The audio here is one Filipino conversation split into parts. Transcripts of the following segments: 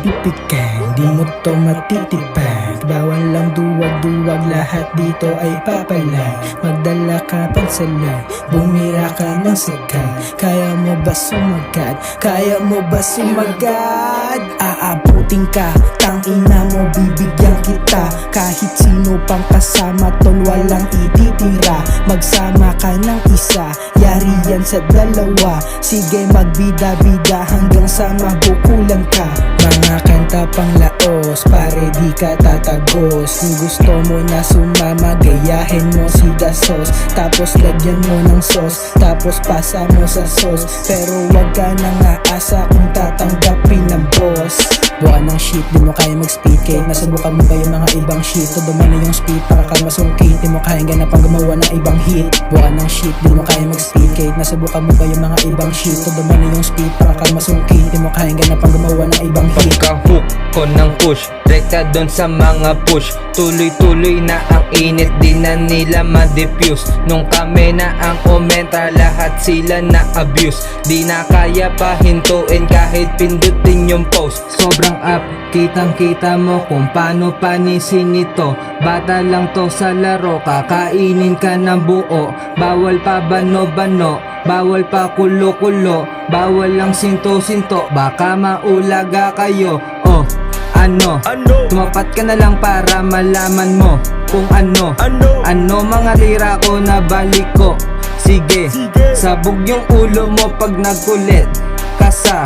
pipikan, di mo to matitipan. Bawal lang duwag-duwag, lahat dito ay papalag. Magdala ka pansalan, bumira ka ng sagad. Kaya mo ba sumagad? Kaya mo ba sumagad? Aabutin ka, tangina mo bibigyan kita. Kahit sino pang kasama tol, walang ititira. Magsama ka ng isa, yari yan sa dalawa. Sige magbida-bida hanggang sa mabukulan ka. Mga kanta pang laos, pare di ka tatagos. Kung gusto mo na sumama, gayahin mo si Dasos. Tapos lagyan mo ng sauce, tapos pasa mo sa sauce. Pero wag ka nang aasa kung tatanggapin ng boss. Buka ng shit, di mo kaya mag-speed. Kahit nasubukan mo ba yung mga ibang shit, todo man na yung speed, pakakamasungkit. Di mo kaya ganapang gumawa ng ibang hit. Buka ng shit, di mo kaya mag-speed. Kahit nasubukan mo ba yung mga ibang shit, todo man na yung speed, pakakamasungkit. Di mo kaya ganapang gumawa ng ibang hit. Pagka-hook ko ng push, rekta doon sa mga push. Tuloy-tuloy na ang init, di na nila ma-diffuse. Nung kami na ang umenta, lahat sila na-abuse. Di na kaya pahintuin kahit pindutin yung post. Sobrang up, kitang-kita mo kung paano panisin ito. Bata lang to sa laro, kakainin ka ng buo. Bawal pa bano-bano, bawal pa kulo-kulo. Bawal lang sinto-sinto, baka maulaga kayo. Oh, ano? Tumapat ka na lang para malaman mo kung ano mga lira ko na balik ko. Sige, sabog yung ulo mo pag nagkulit ka sa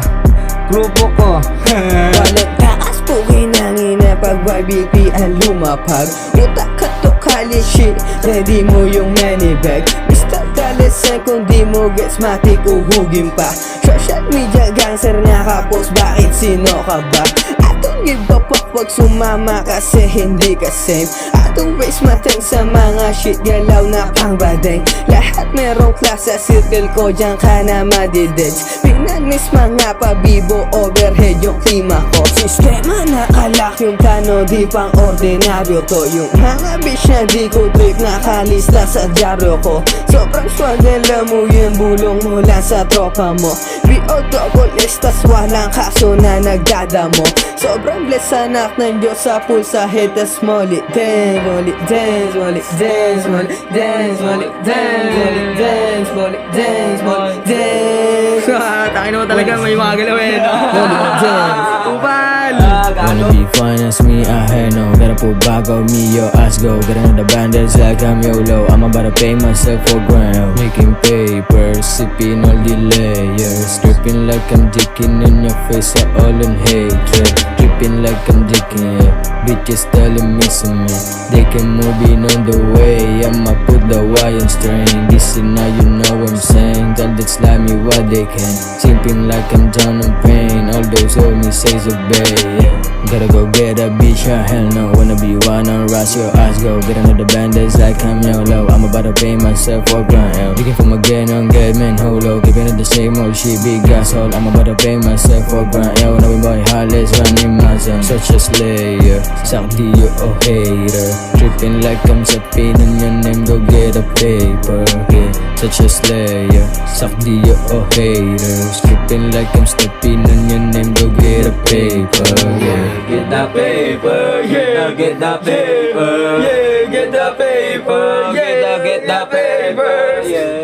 grupo ko. Walang taas po kinangina pag YBP ang lumapag. Utak ka to kali shit, ready mo yung money bag. Mr. Dalisan kung di mo gets matik uhugin pa. Social media gangster nga kapos, bakit sino ka ba? I don't give a fuck pag sumama kasi hindi ka same. I don't waste my time sa mga shit, galaw na pang badeng. Lahat merong class sa circle ko, dyan ka na madidedge. Pinanis mga pabibo, overhead yung klima ko. Sistema nakalak yung plano, di pang ordinaryo to. Yung mga bitch na di ko trip, nakalista sa dyaryo ko. Sobrang swagel mo yung bulong mula sa tropa mo. BO double S, tas walang kaso na nagdadamo. Sobrang bless anak ng Diyos sa pulsa head, tas molly dance, molly dance, molly dance, molly dance, molly dance, molly dance, molly dance, molly dance. Takin mo talaga, may mga galawin. Molly dance. Upal! Wanna be fine as me, I had no. Gotta pull back on me, your ass go. Got another bandage like I'm YOLO. I'm about to pay myself for grand. Making paper, sipping all the layers. Dripping like I'm dicking in your face, all in hatred. Dripping like I'm dicking, yeah. Bitches telling me some man. They can move in on the way. I'ma put the wire on string. This is now you know what I'm saying. Tell that slimy what they can. Simping like I'm down on pain. All those homies says obey, yeah. Gotta go get a bitch, yeah, hell no. Wanna be one on rush, your ass go. Get another bandage like I'm YOLO. I'm about to pay myself for grand, yeah. Looking for my gain on get man holo. Keeping it the same old shit, big asshole. I'm about to pay myself for grand, yeah. When we boy Harleys running my zone. Such a slayer, suck to you a hater. Tripping like I'm sapping on your name, go get a paper, yeah. Such a slayer, suck to you a hater. Tripping like I'm stepping on your name, go get a paper, yeah. Get the paper, yeah. Get the paper, yeah. Get the paper, yeah. Get the paper, yeah.